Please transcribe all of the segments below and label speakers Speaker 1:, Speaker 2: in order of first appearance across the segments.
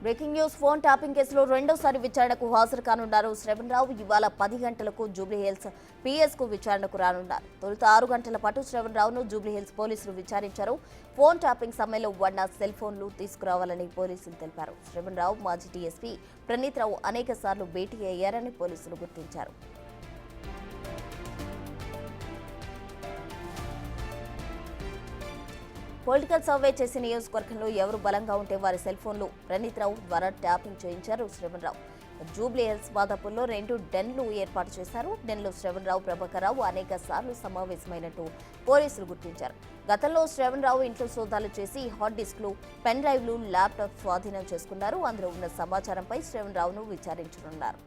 Speaker 1: Breaking news phone tapping కేసులో రెండోసారి విచారణకు హాజరు కానున్నారు శ్రవణ్ రావు. ఇవాళ 10 గంటలకు జూబ్లీహిల్స్ పిఎస్ కు విచారణకు రానున్నారు. తొలుత 6 గంటల పాటు శ్రవణ్ రావును జూబ్లీహిల్స్ పోలీసులు విచారించారు. ఫోన్ ట్యాపింగ్ సమయంలో ఉన్న సెల్ ఫోన్లు తీసుకురావాలని పోలీసులు తెలిపారు. శ్రవణ్ రావు మాజీ డీఎస్పీ ప్రణీత్ రావు అనేక సార్లు భేటీ అయ్యారని పోలీసులు గుర్తించారు. పొలిటికల్ సర్వే చేసి నియోజకవర్గంలో ఎవరు బలంగా ఉంటే వారి సెల్ ఫోన్లు ప్రణీత్ రావు ద్వారా ట్యాపింగ్ చేయించారు శ్రవణ్ రావు. జూబ్లీహిల్స్ మాదాపూర్లో 2 డెన్లు ఏర్పాటు చేశారు. డెన్లో శ్రవణ్ రావు, ప్రభాకర్ రావు అనేక సార్లు సమావేశమైనట్టు పోలీసులు గుర్తించారు. గతంలో శ్రవణ్ రావు ఇంట్లో సోదాలు చేసి హార్డ్ డిస్క్లు, పెన్ డ్రైవ్లు, ల్యాప్టాప్ స్వాధీనం చేసుకున్నారు. అందులో ఉన్న సమాచారంపై శ్రవణ్ రావును విచారించనున్నారు.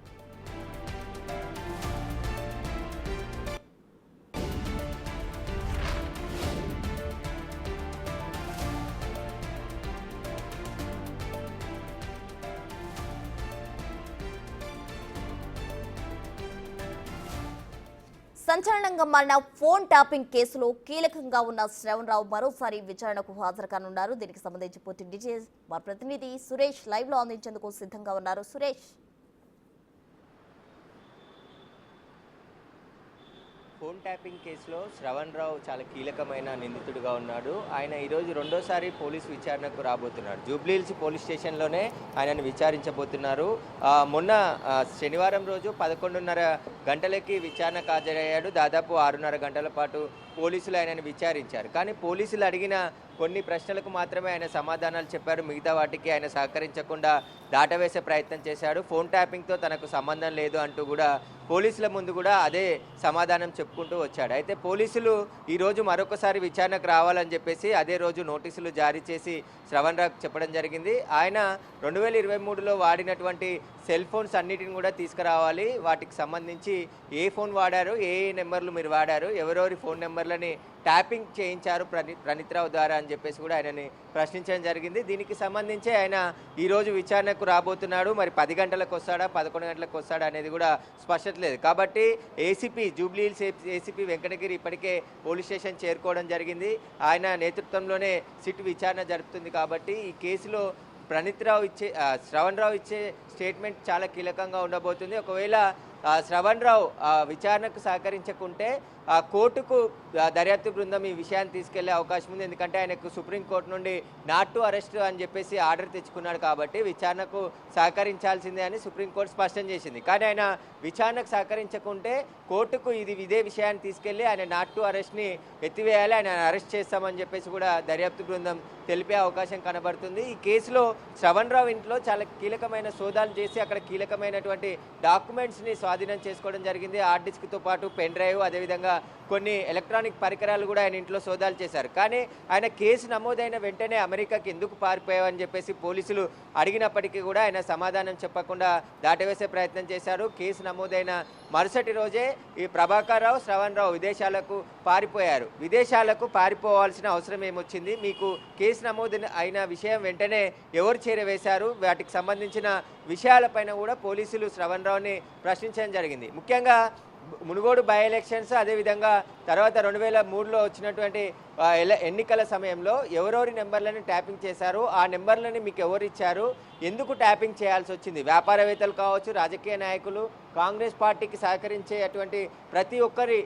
Speaker 1: సంచలనంగా మారిన ఫోన్ ట్యాపింగ్ కేసులో కీలకంగా ఉన్న శ్రవణ్ రావు మరోసారి విచారణకు హాజరు కానున్నారు. దీనికి సంబంధించి పూర్తి డీటెయిల్స్ మా ప్రతినిధి సురేష్ లైవ్ లో అందించేందుకు సిద్ధంగా ఉన్నారు. సురేష్,
Speaker 2: ఫోన్ ట్యాపింగ్ కేసులో శ్రవణ్ రావు చాలా కీలకమైన నిందితుడిగా ఉన్నాడు. ఆయన ఈరోజు రెండోసారి పోలీసు విచారణకు రాబోతున్నారు. జూబ్లీహిల్స్ పోలీస్ స్టేషన్లోనే ఆయనను విచారించబోతున్నారు. మొన్న శనివారం రోజు 11:30 గంటలకి విచారణకు హాజరయ్యాడు. దాదాపు 6:30 గంటల పాటు పోలీసులు ఆయనను విచారించారు. కానీ పోలీసులు అడిగిన కొన్ని ప్రశ్నలకు మాత్రమే ఆయన సమాధానాలు చెప్పారు. మిగతా వాటికి ఆయన సహకరించకుండా దాటవేసే ప్రయత్నం చేశాడు. ఫోన్ ట్యాపింగ్తో తనకు సంబంధం లేదు అంటూ కూడా పోలీసుల ముందు కూడా అదే సమాధానం చెప్పుకుంటూ వచ్చాడు. అయితే పోలీసులు ఈరోజు మరొకసారి విచారణకు రావాలని చెప్పేసి అదే రోజు నోటీసులు జారీ చేసి శ్రవణ్ రావుకు చెప్పడం జరిగింది. ఆయన 2023లో వాడినటువంటి సెల్ ఫోన్స్ అన్నిటిని కూడా తీసుకురావాలి. వాటికి సంబంధించి ఏ ఫోన్ వాడారు, ఏ నెంబర్లు మీరు వాడారు, ఎవరెవరి ఫోన్ నెంబర్లని ట్యాపింగ్ చేయించారు ప్రణీత్ రావు ద్వారా అని చెప్పేసి కూడా ఆయనని ప్రశ్నించడం జరిగింది. దీనికి సంబంధించి ఆయన ఈరోజు విచారణకు రాబోతున్నాడు. మరి 10 గంటలకు వస్తాడా, 11 గంటలకు వస్తాడా అనేది కూడా స్పష్టత లేదు. కాబట్టి ఏసీపీ జూబ్లీహిల్స్ ఏసీపీ వెంకటగిరి ఇప్పటికే పోలీస్ స్టేషన్ చేరుకోవడం జరిగింది. ఆయన నేతృత్వంలోనే సిట్ విచారణ జరుపుతుంది. కాబట్టి ఈ కేసులో శ్రవణ్ రావు ఇచ్చే స్టేట్మెంట్ చాలా కీలకంగా ఉండబోతుంది. ఒకవేళ శ్రవణ్ రావు విచారణకు సహకరించకుంటే కోర్టుకు దర్యాప్తు బృందం ఈ విషయాన్ని తీసుకెళ్లే అవకాశం ఉంది. ఎందుకంటే ఆయనకు సుప్రీంకోర్టు నుండి నాట్ టు అరెస్ట్ అని చెప్పేసి ఆర్డర్ తెచ్చుకున్నాడు. కాబట్టి విచారణకు సహకరించాల్సిందే అని సుప్రీంకోర్టు స్పష్టం చేసింది. కానీ ఆయన విచారణకు సహకరించకుంటే కోర్టుకు ఇదే విషయాన్ని తీసుకెళ్లి ఆయన నాట్ టు అరెస్ట్ని ఎత్తివేయాలి, ఆయన అరెస్ట్ చేస్తామని చెప్పేసి కూడా దర్యాప్తు బృందం తెలిపే అవకాశం కనబడుతుంది. ఈ కేసులో శ్రవణ్ రావు ఇంట్లో చాలా కీలకమైన సోదాలు చేసి అక్కడ కీలకమైనటువంటి డాక్యుమెంట్స్ని స్వాధీనం చేసుకోవడం జరిగింది. హార్డ్ డిస్క్తో పాటు పెన్ డ్రైవ్, అదేవిధంగా కొన్ని ఎలక్ట్రానిక్ పరికరాలు కూడా ఆయన ఇంట్లో సోదాలు చేశారు. కానీ ఆయన కేసు నమోదైన వెంటనే అమెరికాకి ఎందుకు పారిపోయావని చెప్పేసి పోలీసులు అడిగినప్పటికీ కూడా ఆయన సమాధానం చెప్పకుండా దాటవేసే ప్రయత్నం చేశారు. కేసు నమోదైన మరుసటి రోజే ఈ ప్రభాకర్ రావు, శ్రవణ్ రావు విదేశాలకు పారిపోయారు. విదేశాలకు పారిపోవాల్సిన అవసరం ఏమొచ్చింది, మీకు కేసు నమోదు అయిన విషయం వెంటనే ఎవరు చేరవేశారు, వాటికి సంబంధించిన విషయాలపైన కూడా పోలీసులు శ్రవణ్ రావుని ప్రశ్నించడం జరిగింది. ముఖ్యంగా మునుగోడు బై ఎలక్షన్స్, అదేవిధంగా తర్వాత 2003లో వచ్చినటువంటి ఎన్నికల సమయంలో ఎవరెవరి నెంబర్లను ట్యాపింగ్ చేశారు, ఆ నెంబర్లని మీకు ఎవరు ఇచ్చారు, ఎందుకు ట్యాపింగ్ చేయాల్సి వచ్చింది, వ్యాపారవేత్తలు కావచ్చు, రాజకీయ నాయకులు, కాంగ్రెస్ పార్టీకి సహకరించే అటువంటి ప్రతి ఒక్కరి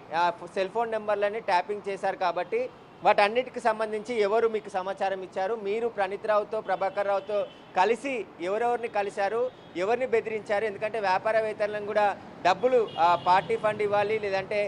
Speaker 2: సెల్ ఫోన్ నెంబర్లని ట్యాపింగ్ చేశారు. కాబట్టి వాటన్నిటికి సంబంధించి ఎవరు మీకు సమాచారం ఇచ్చారు, మీరు ప్రణీత్ రావుతో, ప్రభాకర్ రావుతో కలిసి ఎవరెవరిని కలిశారు, ఎవరిని బెదిరించారు, ఎందుకంటే వ్యాపారవేత్తలను కూడా డబ్బులు పార్టీ ఫండ్ ఇవ్వాలి, లేదంటే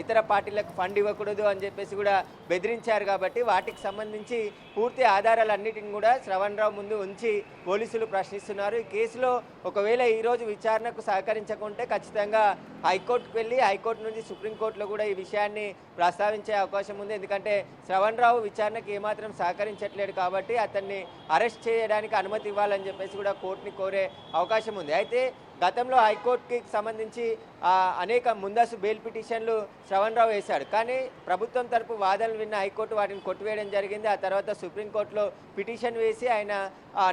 Speaker 2: ఇతర పార్టీలకు ఫండ్ ఇవ్వకూడదు అని చెప్పేసి కూడా బెదిరించారు. కాబట్టి వాటికి సంబంధించి పూర్తి ఆధారాలన్నిటిని కూడా శ్రవణ్ రావు ముందు ఉంచి పోలీసులు ప్రశ్నిస్తున్నారు. ఈ కేసులో ఒకవేళ ఈరోజు విచారణకు సహకరించకుంటే ఖచ్చితంగా హైకోర్టుకు వెళ్ళి హైకోర్టు నుంచి సుప్రీంకోర్టులో కూడా ఈ విషయాన్ని ప్రస్తావించే అవకాశం ఉంది. ఎందుకంటే శ్రవణ్ రావు విచారణకు ఏమాత్రం సహకరించట్లేడు. కాబట్టి అతన్ని అరెస్ట్ చేయడానికి అనుమతి ఇవ్వాలని చెప్పేసి కూడా కోర్టుని కోరే అవకాశం ఉంది. అయితే గతంలో హైకోర్టుకి సంబంధించి అనేక ముందస్తు బెయిల్ పిటిషన్లు శ్రవణ్ రావు వేశాడు. కానీ ప్రభుత్వం తరపు వాదనలు విన్న హైకోర్టు వాటిని కొట్టివేయడం జరిగింది. ఆ తర్వాత సుప్రీంకోర్టులో పిటిషన్ వేసి ఆయన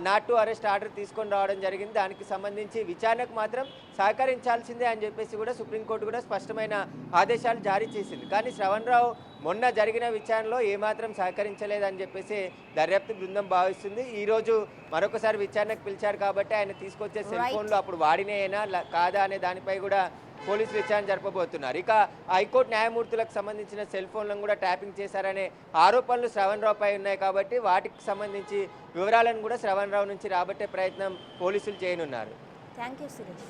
Speaker 2: నాట్ టు అరెస్ట్ ఆర్డర్ తీసుకొని రావడం జరిగింది. దానికి సంబంధించి విచారణకు మాత్రం సహకరించాల్సిందే అని చెప్పేసి కూడా సుప్రీంకోర్టు కూడా స్పష్టమైన ఆదేశాలు జారీ చేసింది. కానీ శ్రవణ్ రావు మొన్న జరిగిన విచారణలో ఏమాత్రం సహకరించలేదని చెప్పేసి దర్యాప్తు బృందం భావిస్తుంది. ఈరోజు మరొకసారి విచారణకు పిలిచారు కాబట్టి ఆయన తీసుకొచ్చే సెల్ ఫోన్లు అప్పుడు వాడినేనా కాదా అనే దానిపై కూడా పోలీసులు విచారణ జరపబోతున్నారు. ఇక హైకోర్టు న్యాయమూర్తులకు సంబంధించిన సెల్ ఫోన్లను కూడా ట్యాపింగ్ చేశారనే ఆరోపణలు శ్రవణ్ రావుపై ఉన్నాయి కాబట్టి వాటికి సంబంధించి వివరాలను కూడా శ్రవణ్ రావు నుంచి రాబట్టే ప్రయత్నం పోలీసులు చేయనున్నారు.
Speaker 1: Thank you Suresh.